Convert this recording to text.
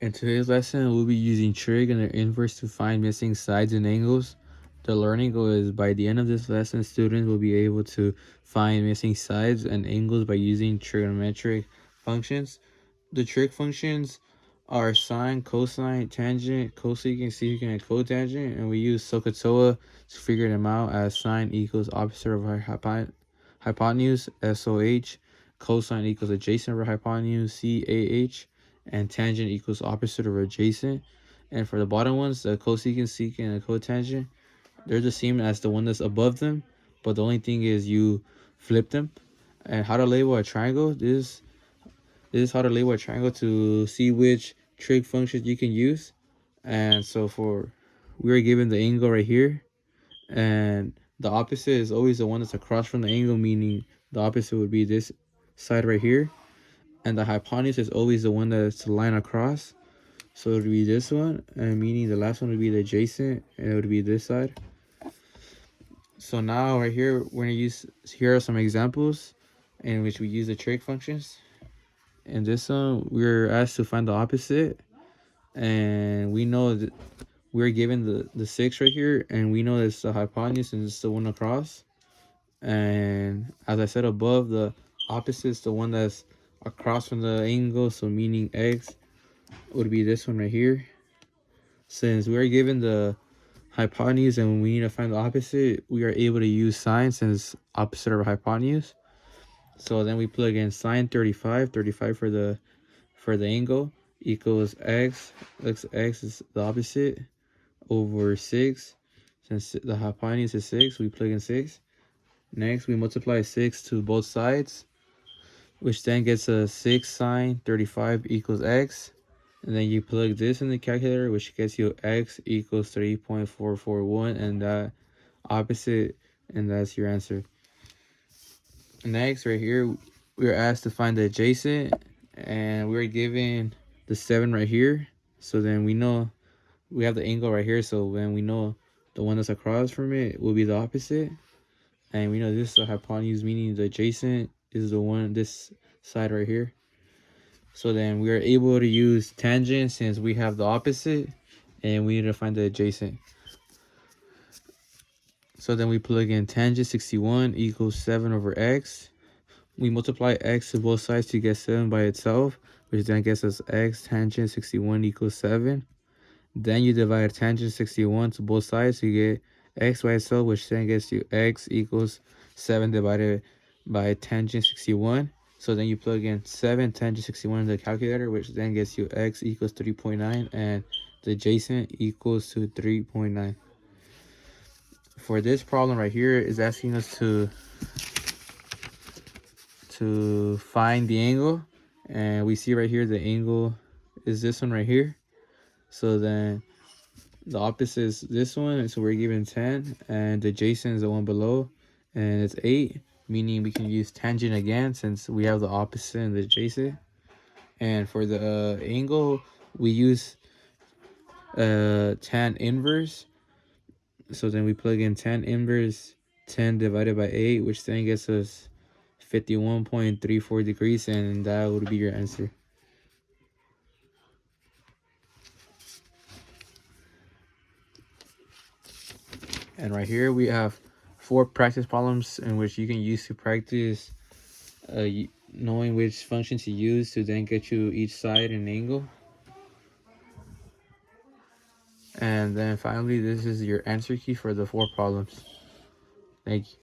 In today's lesson, we'll be using trig and their inverse to find missing sides and angles. The learning goal is by the end of this lesson, students will be able to find missing sides and angles by using trigonometric functions. The trig functions are sine, cosine, tangent, cosecant, secant, and cotangent, and we use SOHCAHTOA to figure them out as sine equals opposite of our hypotenuse, SOH, cosine equals adjacent over hypotenuse, CAH, and tangent equals opposite over adjacent. And for the bottom ones, the cosecant, secant, and cotangent, they're the same as the one that's above them, but the only thing is you flip them. And how to label a triangle, this is how to label a triangle to see which trig functions you can use. And so we're given the angle right here, and the opposite is always the one that's across from the angle, meaning the opposite would be this side right here. And the hypotenuse is always the one that's the line across. So it would be this one, and meaning the last one would be the adjacent, and it would be this side. So now right here, here are some examples in which we use the trig functions. In this one, we're asked to find the opposite, and we know that we're given the 6 right here, and we know that's the hypotenuse and it's the one across. And as I said above, the opposite is the one that's across from the angle, so meaning x would be this one right here. Since we're given the hypotenuse and we need to find the opposite, we are able to use sine since opposite of hypotenuse. So then we plug in sine 35 for the angle equals x. X is the opposite over 6. Since the hypotenuse is 6, we plug in 6. Next, we multiply 6 to both sides, which then gets us 6 sine 35 equals x. And then you plug this in the calculator, which gets you x equals 3.441, and that opposite, and that's your answer. Next, right here, we are asked to find the adjacent, and we're given the 7 right here. So then we know we have the angle right here, so then we know the one that's across from it will be the opposite. And we know this is the hypotenuse, meaning the adjacent is the one this side right here. So then we are able to use tangent since we have the opposite, and we need to find the adjacent. So then we plug in tangent 61 equals 7 over x. We multiply x to both sides to get 7 by itself, which then gets us x tangent 61 equals 7. Then you divide tangent 61 to both sides to get x by itself, which then gets you x equals 7 divided by tangent 61. So then you plug in 7 tangent 61 in the calculator, which then gets you x equals 3.9, and the adjacent equals to 3.9. For this problem right here is asking us to find the angle, and we see right here the angle is this one right here. So then the opposite is this one, so we're given 10, and the adjacent is the one below, and it's 8, meaning we can use tangent again since we have the opposite and the adjacent. And for the angle, we use tan inverse. So then we plug in tan inverse 10 divided by 8, which then gets us 51.34 degrees, and that would be your answer. And right here we have 4 practice problems in which you can use to practice knowing which function to use to then get you each side and angle. And then finally, this is your answer key for the 4 problems. Thank you.